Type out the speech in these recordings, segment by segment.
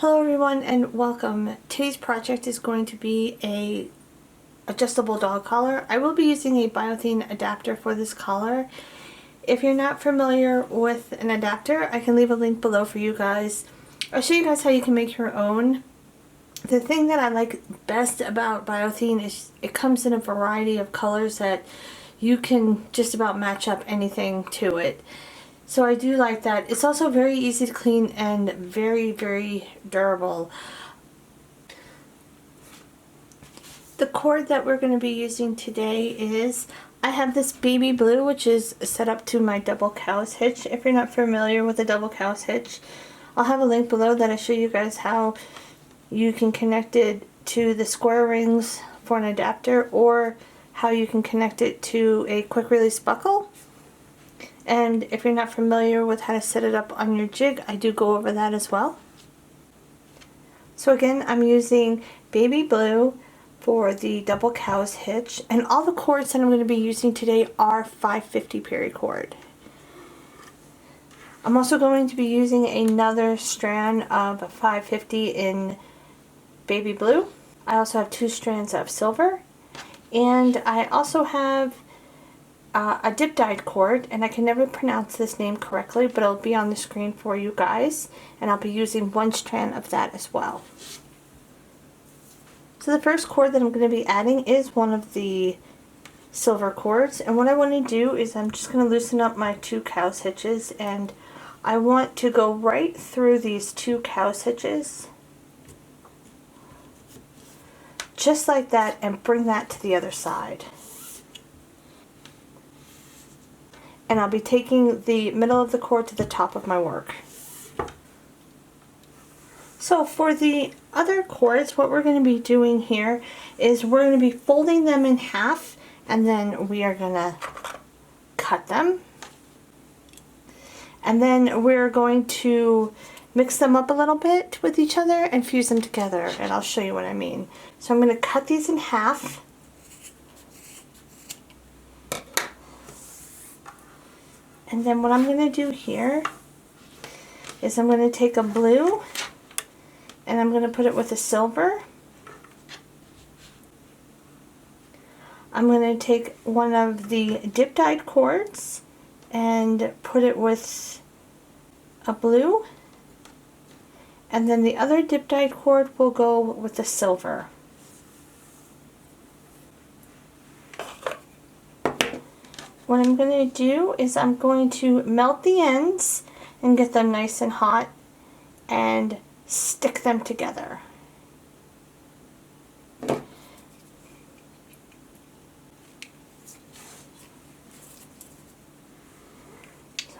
Hello everyone and welcome. Today's project is going to be a adjustable dog collar. I will be using a Thane adapter for this collar. If you're not familiar with an adapter, I can leave a link below for you guys. I'll show you guys how you can make your own. The thing that I like best about Thane is it comes in a variety of colors that you can just about match up anything to it. So I do like that. It's also very easy to clean and very, very durable. The cord that we're going to be using today is, I have this baby blue, which is set up to my double cow's hitch. If you're not familiar with a double cow's hitch, I'll have a link below that I show you guys how you can connect it to the square rings for an adapter, or how you can connect it to a quick release buckle. And if you're not familiar with how to set it up on your jig, I do go over that as well. So again, I'm using baby blue for the double cow's hitch, and all the cords that I'm going to be using today are 550 paracord. I'm also going to be using another strand of 550 in baby blue. I also have 2 strands of silver, and I also have a dip dyed cord, and I can never pronounce this name correctly, but it'll be on the screen for you guys, and I'll be using 1 strand of that as well. So the first cord that I'm going to be adding is one of the silver cords, and what I want to do is I'm just going to loosen up my 2 cow's hitches, and I want to go right through these 2 cow's hitches just like that and bring that to the other side. And I'll be taking the middle of the cord to the top of my work. So for the other cords, what we're going to be doing here is we're going to be folding them in half, and then we are going to cut them. And then we're going to mix them up a little bit with each other and fuse them together, and I'll show you what I mean. So I'm going to cut these in half. And then what I'm going to do here is I'm going to take a blue and I'm going to put it with a silver. I'm going to take one of the dip dyed cords and put it with a blue. And then the other dip dyed cord will go with the silver. What I'm going to do is I'm going to melt the ends and get them nice and hot and stick them together. So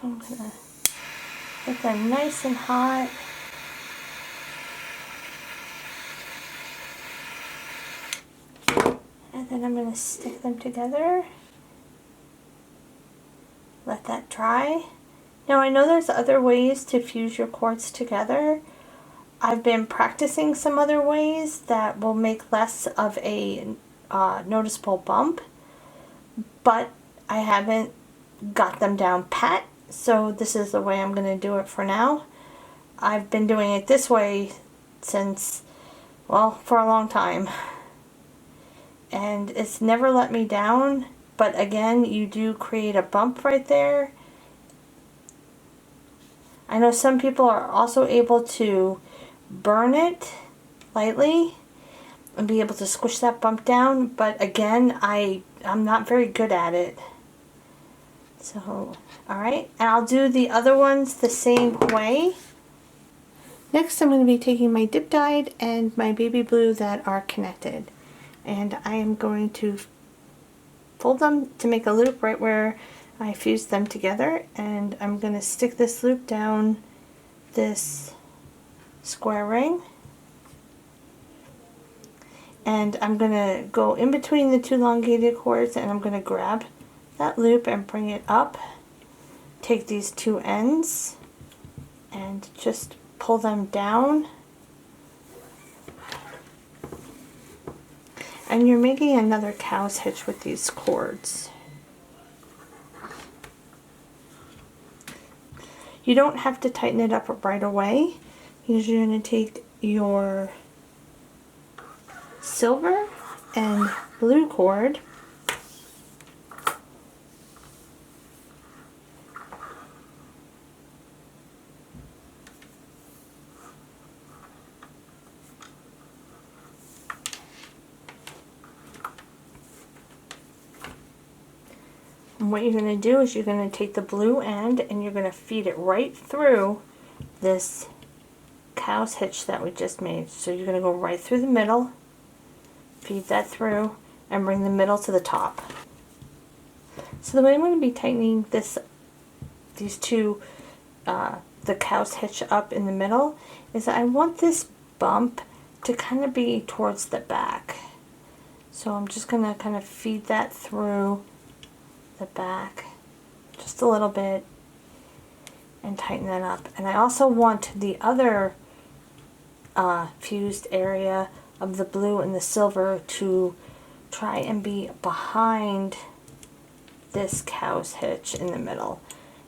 I'm going to get them nice and hot. And then I'm going to stick them together. Let that dry. Now I know there's other ways to fuse your cords together. I've been practicing some other ways that will make less of a noticeable bump, but I haven't got them down pat, so this is the way I'm going to do it for now. I've been doing it this way since, well, for a long time, and it's never let me down. But again, you do create a bump right there. I know some people are also able to burn it lightly and be able to squish that bump down, but again, I'm not very good at it. So, alright, and I'll do the other ones the same way. Next, I'm going to be taking my dip dyed and my baby blue that are connected, and I am going to fold them to make a loop right where I fused them together, and I'm going to stick this loop down this square ring, and I'm going to go in between the 2 elongated cords, and I'm going to grab that loop and bring it up, take these 2 ends and just pull them down. And you're making another cow's hitch with these cords. You don't have to tighten it up right away. You're going to take your silver and blue cord. And what you're going to do is you're going to take the blue end and you're going to feed it right through this cow's hitch that we just made. So you're going to go right through the middle, feed that through, and bring the middle to the top. So the way I'm going to be tightening these two, the cow's hitch up in the middle, is I want this bump to kind of be towards the back. So I'm just going to kind of feed that through the back just a little bit and tighten that up. And I also want the other fused area of the blue and the silver to try and be behind this cow's hitch in the middle,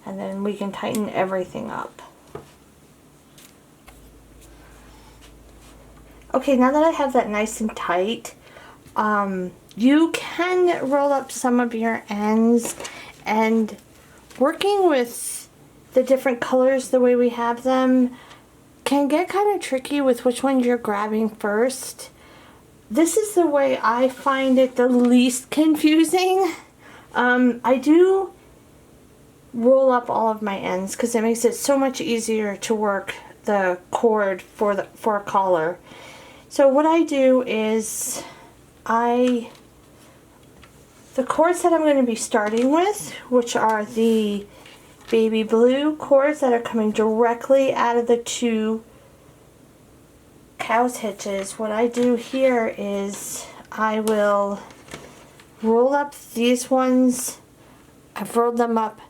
and then we can tighten everything up. Okay, now that I have that nice and tight, you can roll up some of your ends, and working with the different colors the way we have them can get kind of tricky with which one you're grabbing first. This is the way I find it the least confusing. I do roll up all of my ends because it makes it so much easier to work the cord for a collar. So what I do is the cords that I'm going to be starting with, which are the baby blue cords that are coming directly out of the two cow's hitches, what I do here is I will roll up these ones. I've rolled them up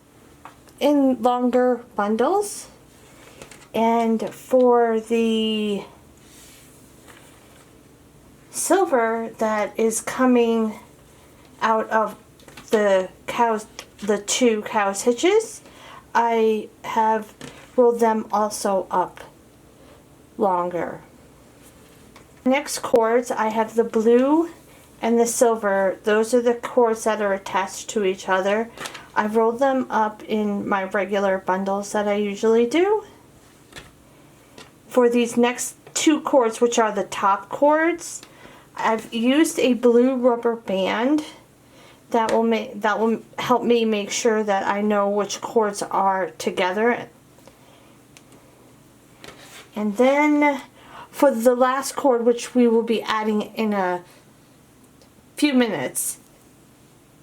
in longer bundles, and for the silver that is coming out of the two cow's hitches, I have rolled them also up longer. Next cords, I have the blue and the silver. Those are the cords that are attached to each other. I've rolled them up in my regular bundles that I usually do. For these next two cords, which are the top cords, I've used a blue rubber band that will help me make sure that I know which cords are together. And then for the last cord, which we will be adding in a few minutes,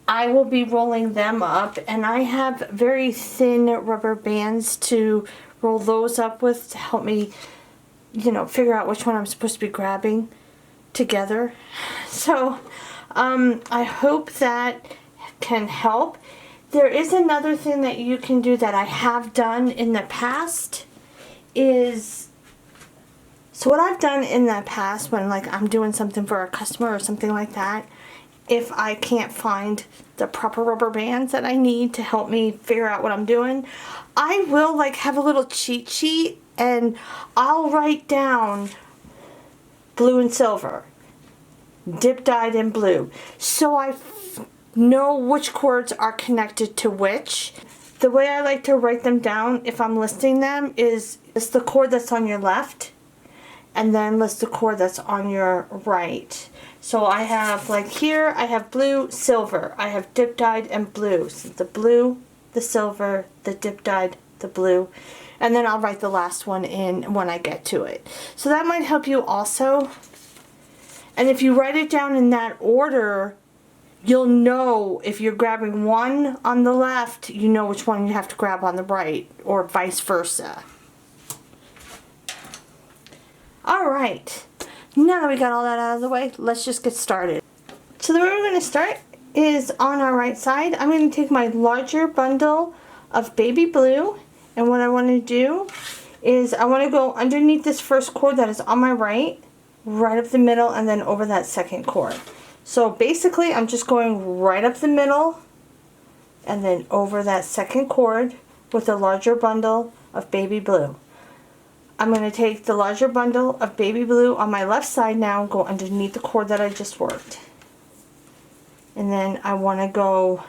I will be rolling them up, and I have very thin rubber bands to roll those up with to help me, figure out which one I'm supposed to be grabbing together. So I hope that can help. There is another thing that you can do that I have done in the past is, so what I've done in the past when I'm doing something for a customer or something like that, if I can't find the proper rubber bands that I need to help me figure out what I'm doing, I will have a little cheat sheet and I'll write down blue and silver, dip dyed in blue, so I know which cords are connected to which. The way I like to write them down if I'm listing them is list the cord that's on your left and then list the cord that's on your right. So I have, here, I have blue, silver. I have dip dyed and blue. So the blue, the silver, the dip dyed, the blue. And then I'll write the last one in when I get to it. So that might help you also. And if you write it down in that order, you'll know if you're grabbing one on the left, you know which one you have to grab on the right, or vice versa. Alright, now that we got all that out of the way, let's just get started. So the way we're going to start is on our right side. I'm going to take my larger bundle of baby blue, and what I want to do is I want to go underneath this first cord that is on my right up the middle, and then over that second cord. So basically I'm just going right up the middle and then over that second cord with a larger bundle of baby blue. I'm going to take the larger bundle of baby blue on my left side now and go underneath the cord that I just worked. And then I want to go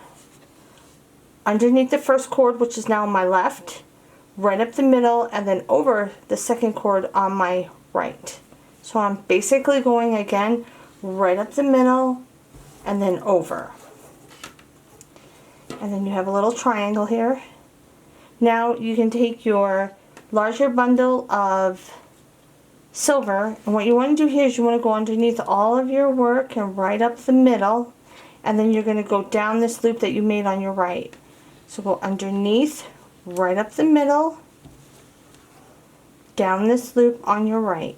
underneath the first cord, which is now on my left, right up the middle, and then over the second cord on my right. So I'm basically going again right up the middle and then over. And then you have a little triangle here. Now you can take your larger bundle of silver, and what you want to do here is you want to go underneath all of your work and right up the middle, and then you're going to go down this loop that you made on your right. So go underneath, right up the middle, down this loop on your right.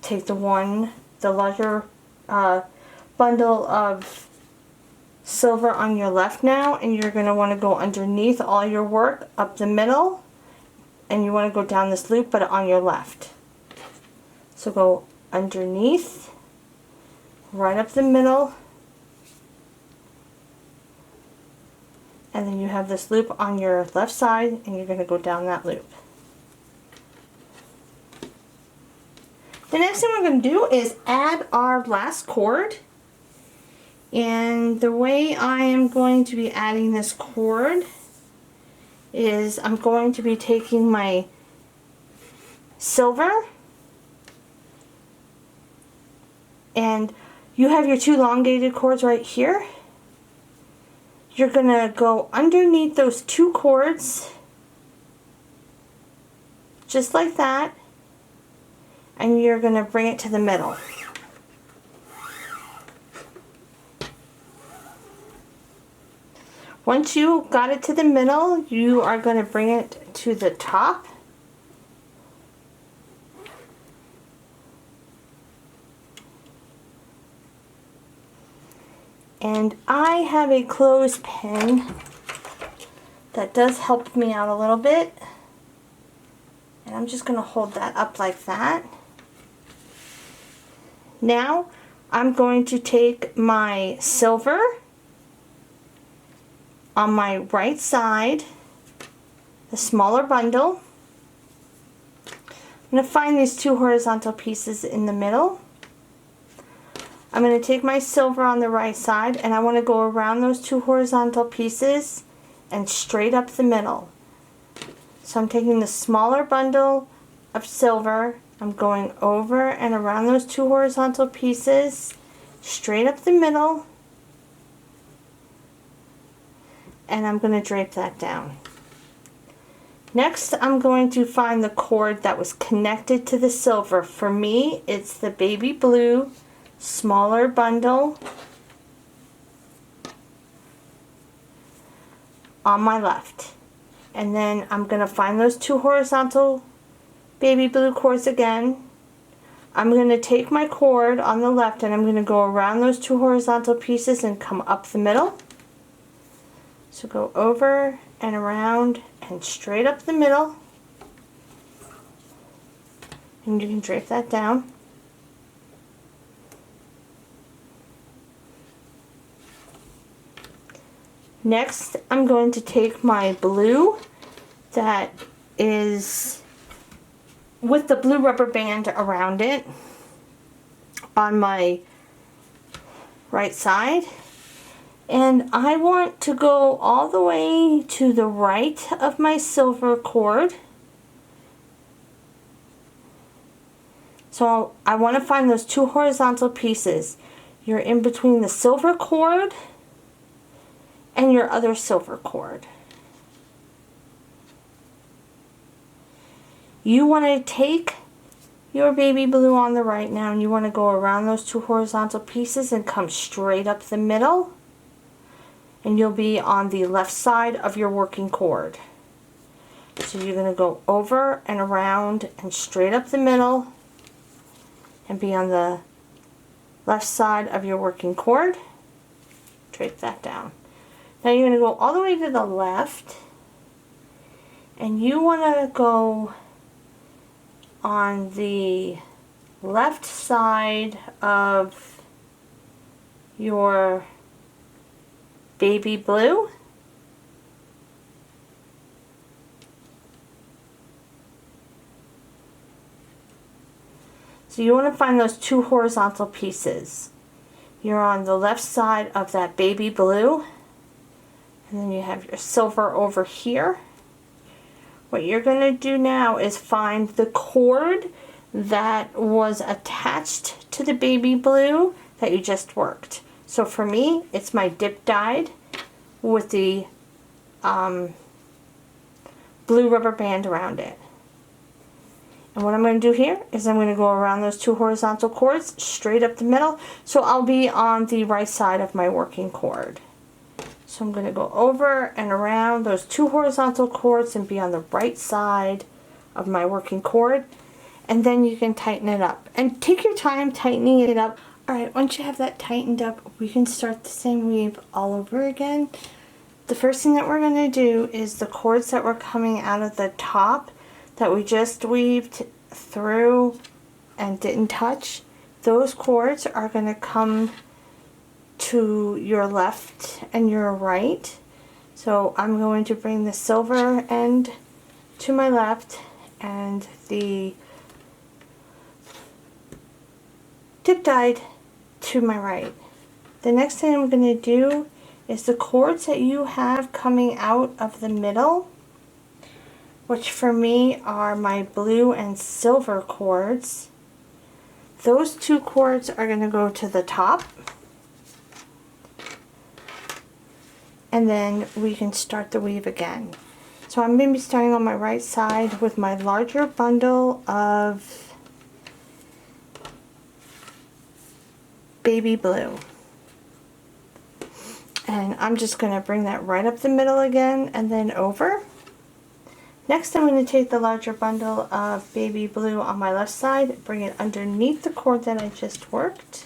Take the larger bundle of silver on your left now, and you're going to want to go underneath all your work up the middle, and you want to go down this loop but on your left. So go underneath, right up the middle, and then you have this loop on your left side, and you're going to go down that loop. The next thing we're going to do is add our last cord. And the way I am going to be adding this cord is I'm going to be taking my silver, and you have your two elongated cords right here. You're going to go underneath those two cords, just like that, and you're going to bring it to the middle. Once you got it to the middle, you are going to bring it to the top. And I have a clothespin that does help me out a little bit. And I'm just going to hold that up like that. Now I'm going to take my silver on my right side, the smaller bundle. I'm going to find these two horizontal pieces in the middle. I'm going to take my silver on the right side, and I want to go around those two horizontal pieces and straight up the middle. So I'm taking the smaller bundle of silver, I'm going over and around those two horizontal pieces, straight up the middle, and I'm going to drape that down. Next, I'm going to find the cord that was connected to the silver. For me, it's the baby blue smaller bundle on my left. And then I'm going to find those two horizontal baby blue cords again. I'm going to take my cord on the left, and I'm going to go around those two horizontal pieces and come up the middle. So go over and around and straight up the middle, and you can drape that down. Next, I'm going to take my blue that is with the blue rubber band around it on my right side, and I want to go all the way to the right of my silver cord. So I want to find those two horizontal pieces. You're in between the silver cord and your other silver cord. You want to take your baby blue on the right now, and you want to go around those two horizontal pieces and come straight up the middle, and you'll be on the left side of your working cord. So you're going to go over and around and straight up the middle and be on the left side of your working cord. Drape that down. Now you're going to go all the way to the left, and you want to go on the left side of your baby blue. So you want to find those two horizontal pieces. You're on the left side of that baby blue, and then you have your silver over here. What you're going to do now is find the cord that was attached to the baby blue that you just worked. So for me, it's my dip dyed with the blue rubber band around it. And what I'm going to do here is I'm going to go around those two horizontal cords straight up the middle. So I'll be on the right side of my working cord. So I'm going to go over and around those two horizontal cords and be on the right side of my working cord. And then you can tighten it up. And take your time tightening it up. Alright, once you have that tightened up, we can start the same weave all over again. The first thing that we're going to do is the cords that were coming out of the top that we just weaved through and didn't touch, those cords are going to come to your left and your right. So I'm going to bring the silver end to my left and the dip dyed to my right. The next thing I'm going to do is the cords that you have coming out of the middle, which for me are my blue and silver cords. Those two cords are going to go to the top. And then we can start the weave again. So I'm going to be starting on my right side with my larger bundle of baby blue. And I'm just going to bring that right up the middle again and then over. Next I'm going to take the larger bundle of baby blue on my left side, bring it underneath the cord that I just worked,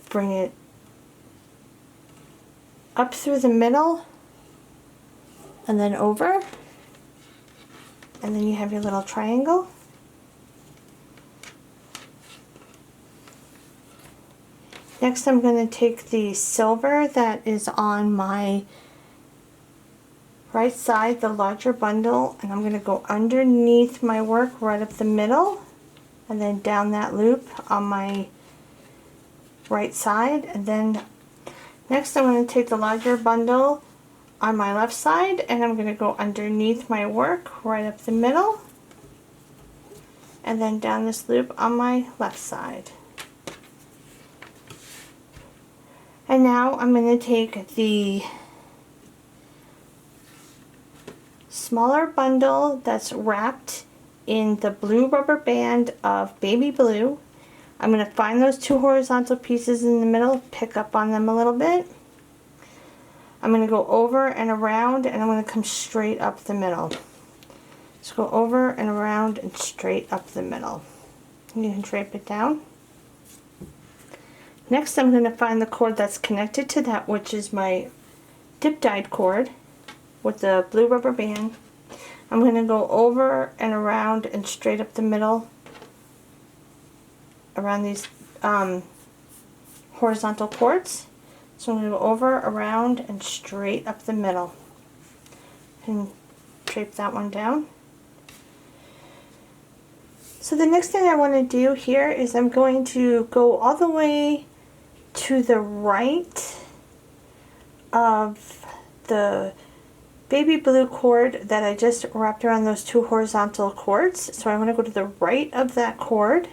bring it up through the middle and then over, and then you have your little triangle. Next I'm going to take the silver that is on my right side, the larger bundle, and I'm going to go underneath my work right up the middle and then down that loop on my right side. And then next I'm going to take the larger bundle on my left side and I'm going to go underneath my work right up the middle and then down this loop on my left side. And now I'm going to take the smaller bundle that's wrapped in the blue rubber band of baby blue. I'm going to find those two horizontal pieces in the middle, pick up on them a little bit. I'm going to go over and around and I'm going to come straight up the middle. So go over and around and straight up the middle. And you can drape it down. Next I'm going to find the cord that's connected to that, which is my dip dyed cord with the blue rubber band. I'm going to go over and around and straight up the middle around these horizontal cords. So I'm going to go over, around, and straight up the middle and drape that one down. So the next thing I want to do here is I'm going to go all the way to the right of the baby blue cord that I just wrapped around those two horizontal cords. So I'm going to go to the right of that cord,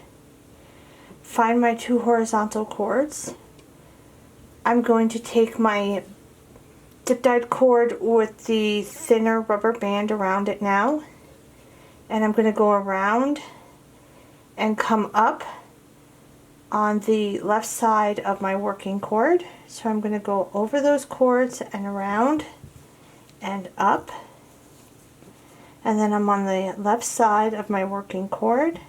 find my two horizontal cords. I'm going to take my dip dyed cord with the thinner rubber band around it now, and I'm going to go around and come up on the left side of my working cord. So I'm going to go over those cords and around and up, and then I'm on the left side of my working cord.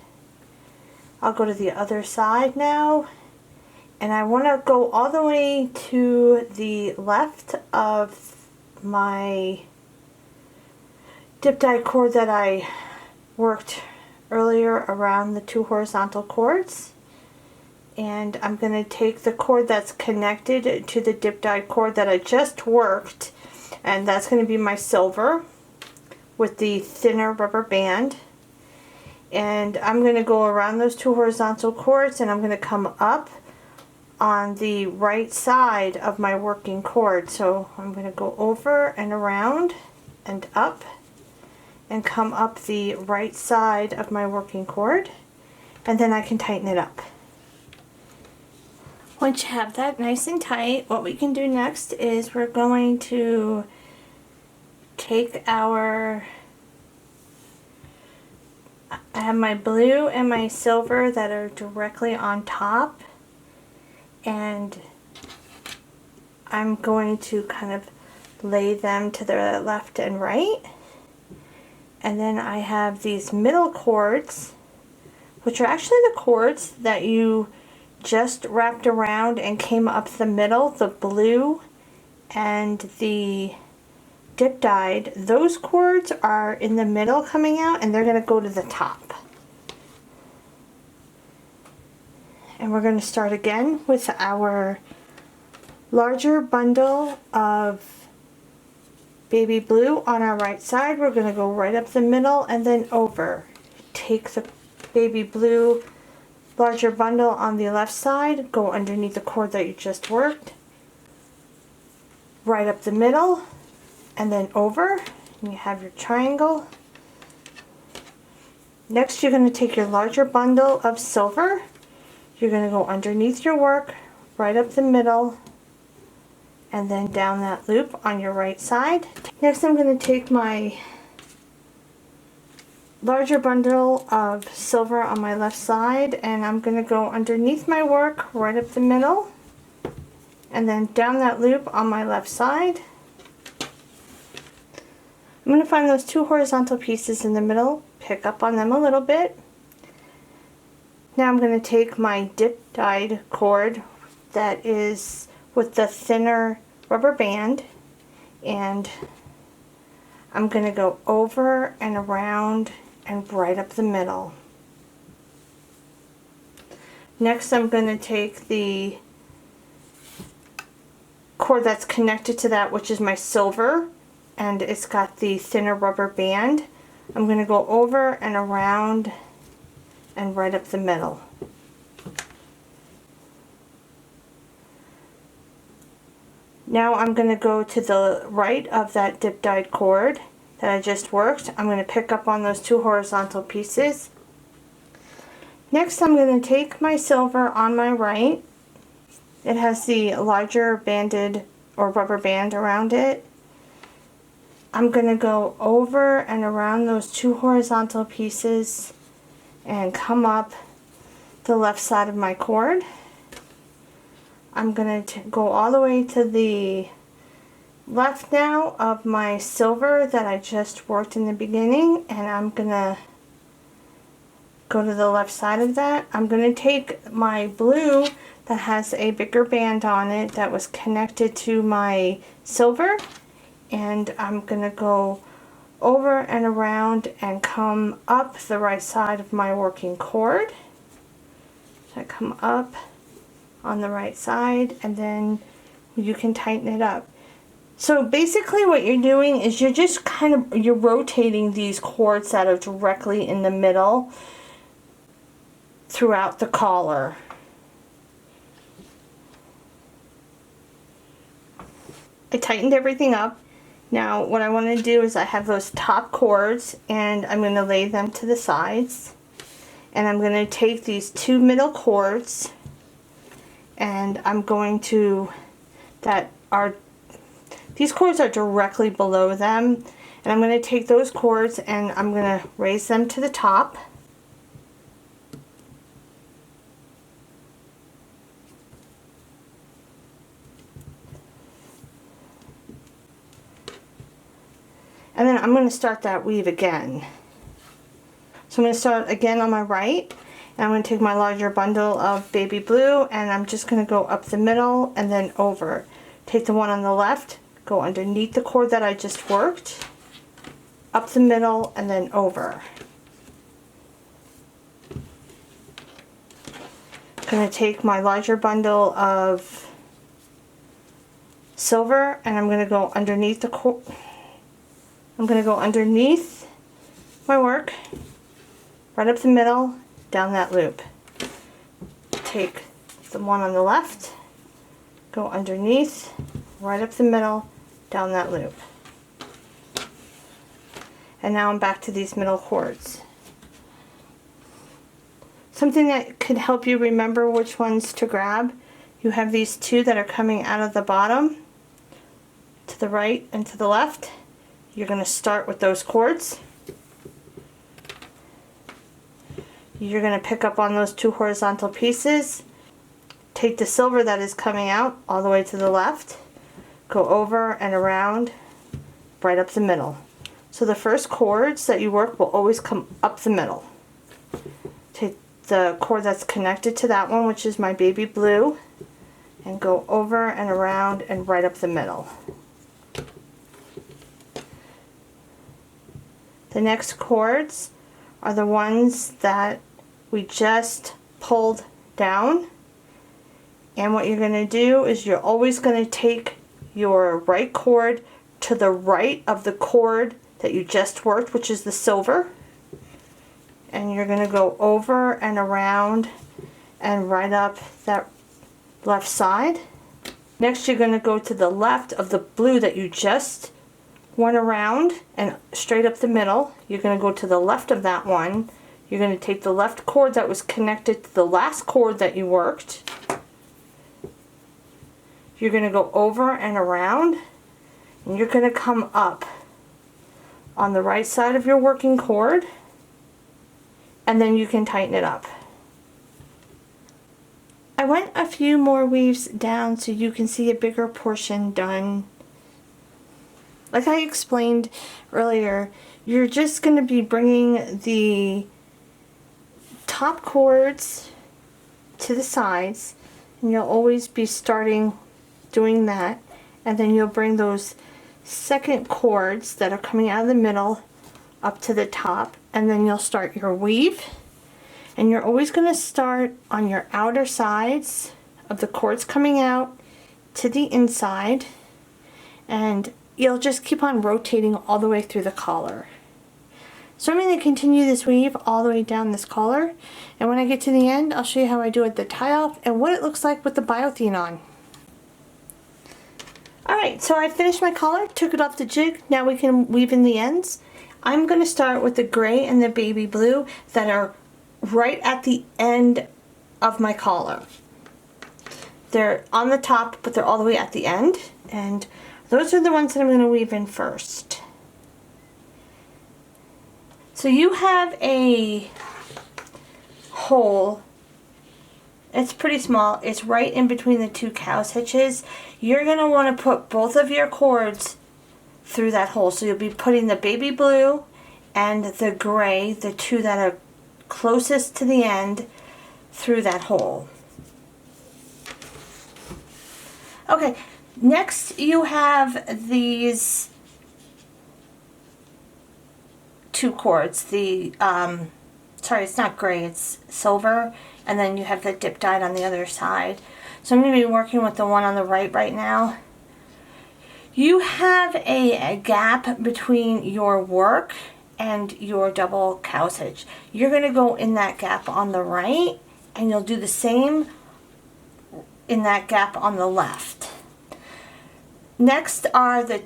I'll go to the other side now, and I want to go all the way to the left of my dip dyed cord that I worked earlier around the two horizontal cords. And I'm going to take the cord that's connected to the dip dyed cord that I just worked, and that's going to be my silver with the thinner rubber band. And I'm going to go around those 2 horizontal cords, and I'm going to come up on the right side of my working cord. So I'm going to go over and around and up and come up the right side of my working cord, and then I can tighten it up. Once you have that nice and tight, what we can do next is we're going to take I have my blue and my silver that are directly on top, and I'm going to kind of lay them to the left and right. And then I have these middle cords, which are actually the cords that you just wrapped around and came up the middle, the blue and the dip dyed. Those cords are in the middle coming out, and they're going to go to the top. And we're going to start again with our larger bundle of baby blue on our right side. We're going to go right up the middle and then over. Take the baby blue larger bundle on the left side, go underneath the cord that you just worked, right up the middle, and then over, and you have your triangle. Next, you're going to take your larger bundle of silver. You're going to go underneath your work, right up the middle, and then down that loop on your right side. Next, I'm going to take my larger bundle of silver on my left side, and I'm going to go underneath my work, right up the middle, and then down that loop on my left side. I'm going to find those 2 horizontal pieces in the middle, pick up on them a little bit. Now I'm going to take my dip dyed cord that is with the thinner rubber band, and I'm going to go over and around and right up the middle. Next, I'm going to take the cord that's connected to that, which is my silver, and it's got the thinner rubber band. I'm going to go over and around and right up the middle. Now I'm going to go to the right of that dip dyed cord that I just worked. I'm going to pick up on those 2 horizontal pieces. Next, I'm going to take my silver on my right. It has the larger banded or rubber band around it. I'm going to go over and around those 2 horizontal pieces and come up the left side of my cord. I'm going to go all the way to the left now of my silver that I just worked in the beginning, and I'm going to go to the left side of that. I'm going to take my blue that has a bigger band on it that was connected to my silver, and I'm going to go over and around and come up the right side of my working cord. So I come up on the right side, and then you can tighten it up. So basically what you're doing is you're just you're rotating these cords that are directly in the middle throughout the collar. I tightened everything up. Now what I want to do is I have those top cords, and I'm going to lay them to the sides, and I'm going to take these 2 middle cords, and I'm going to these cords are directly below them, and I'm going to take those cords and I'm going to raise them to the top. And then I'm going to start that weave again. So I'm going to start again on my right, and I'm going to take my larger bundle of baby blue, and I'm just going to go up the middle and then over. Take the one on the left, go underneath the cord that I just worked, up the middle, and then over. I'm going to take my larger bundle of silver, and I'm going to go underneath the cord. I'm going to go underneath my work, right up the middle, down that loop. Take the one on the left, go underneath, right up the middle, down that loop. And now I'm back to these middle cords. Something that could help you remember which ones to grab, you have these two that are coming out of the bottom, to the right and to the left. You're going to start with those cords. You're going to pick up on those two horizontal pieces, take the silver that is coming out all the way to the left, go over and around, right up the middle. So the first cords that you work will always come up the middle. Take the cord that's connected to that one, which is my baby blue, and go over and around and right up the middle. The next cords are the ones that we just pulled down, and what you're going to do is you're always going to take your right cord to the right of the cord that you just worked, which is the silver, and you're going to go over and around and right up that left side. Next you're going to go to the left of the blue that you just went around and straight up the middle. You're going to go to the left of that one. You're going to take the left cord that was connected to the last cord that you worked. You're going to go over and around, and you're going to come up on the right side of your working cord, and then you can tighten it up. I went a few more weaves down so you can see a bigger portion done. Like I explained earlier, you're just going to be bringing the top cords to the sides, and you'll always be starting doing that, and then you'll bring those second cords that are coming out of the middle up to the top, and then you'll start your weave. And you're always going to start on your outer sides of the cords coming out to the inside, and you'll just keep on rotating all the way through the collar. So I'm going to continue this weave all the way down this collar, and when I get to the end I'll show you how I do it, the tie off, and what it looks like with the biothene on. Alright, so I finished my collar, took it off the jig, now we can weave in the ends. I'm going to start with the gray and the baby blue that are right at the end of my collar. They're on the top, but they're all the way at the end, and those are the ones that I'm going to weave in first. So you have a hole. It's pretty small. It's right in between the two cow's hitches. You're going to want to put both of your cords through that hole. So you'll be putting the baby blue and the gray, the two that are closest to the end, through that hole. Okay, next you have these two cords. The sorry, it's not gray, it's silver, and then you have the dip dyed on the other side. So I'm going to be working with the one on the right now. You have a gap between your work and your double cow's hitch. You're going to go in that gap on the right, and you'll do the same in that gap on the left. Next are the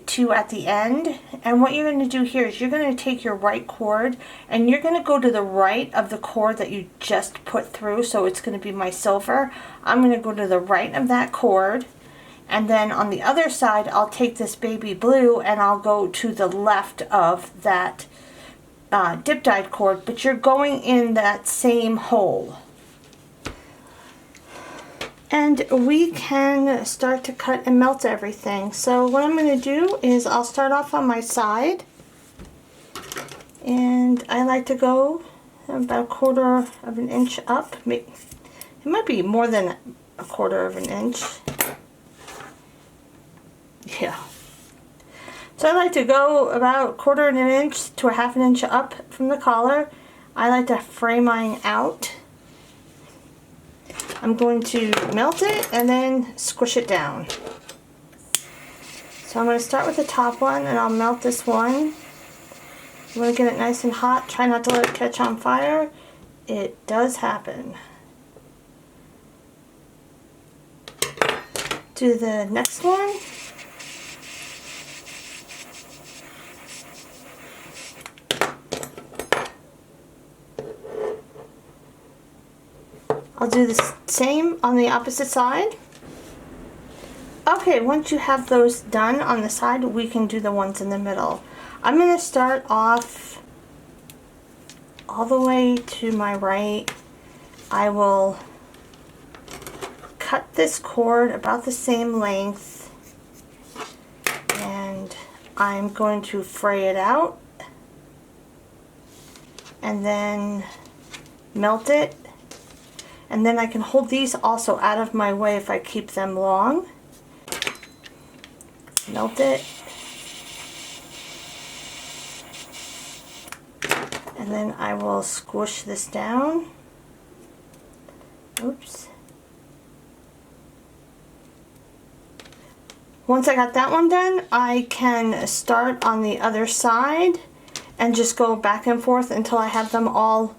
two at the end, and what you're going to do here is you're going to take your right cord and you're going to go to the right of the cord that you just put through. So it's going to be my silver. I'm going to go to the right of that cord, and then on the other side I'll take this baby blue and I'll go to the left of that dip dyed cord, but you're going in that same hole. And we can start to cut and melt everything. So what I'm going to do is I'll start off on my side, and I like to go about 1/4 of an inch up. It might be more than 1/4 of an inch. Yeah. So I like to go about 1/4 of an inch to 1/2 inch up from the collar. I like to fray mine out. I'm going to melt it and then squish it down. So I'm going to start with the top one, and I'll melt this one. You want to get it nice and hot. Try not to let it catch on fire. It does happen. Do the next one. I'll do the same on the opposite side. Okay, once you have those done on the side, we can do the ones in the middle. I'm going to start off all the way to my right. I will cut this cord about the same length, and I'm going to fray it out and then melt it. And then I can hold these also out of my way if I keep them long. Melt it. And then I will squish this down. Oops. Once I got that one done, I can start on the other side and just go back and forth until I have them all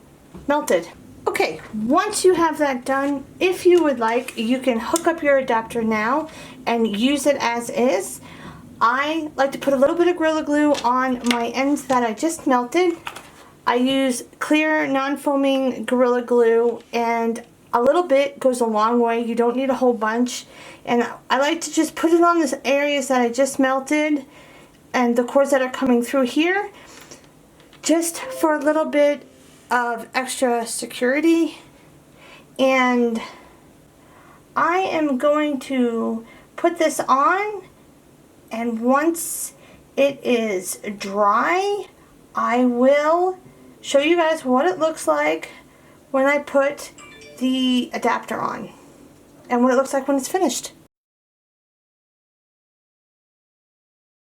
melted. Okay, once you have that done, if you would like, you can hook up your adapter now and use it as is. I like to put a little bit of Gorilla Glue on my ends that I just melted. I use clear, non-foaming Gorilla Glue, and a little bit goes a long way. You don't need a whole bunch. And I like to just put it on the areas that I just melted and the cords that are coming through here, just for a little bit of extra security. And I am going to put this on, and once it is dry, I will show you guys what it looks like when I put the adapter on and what it looks like when it's finished.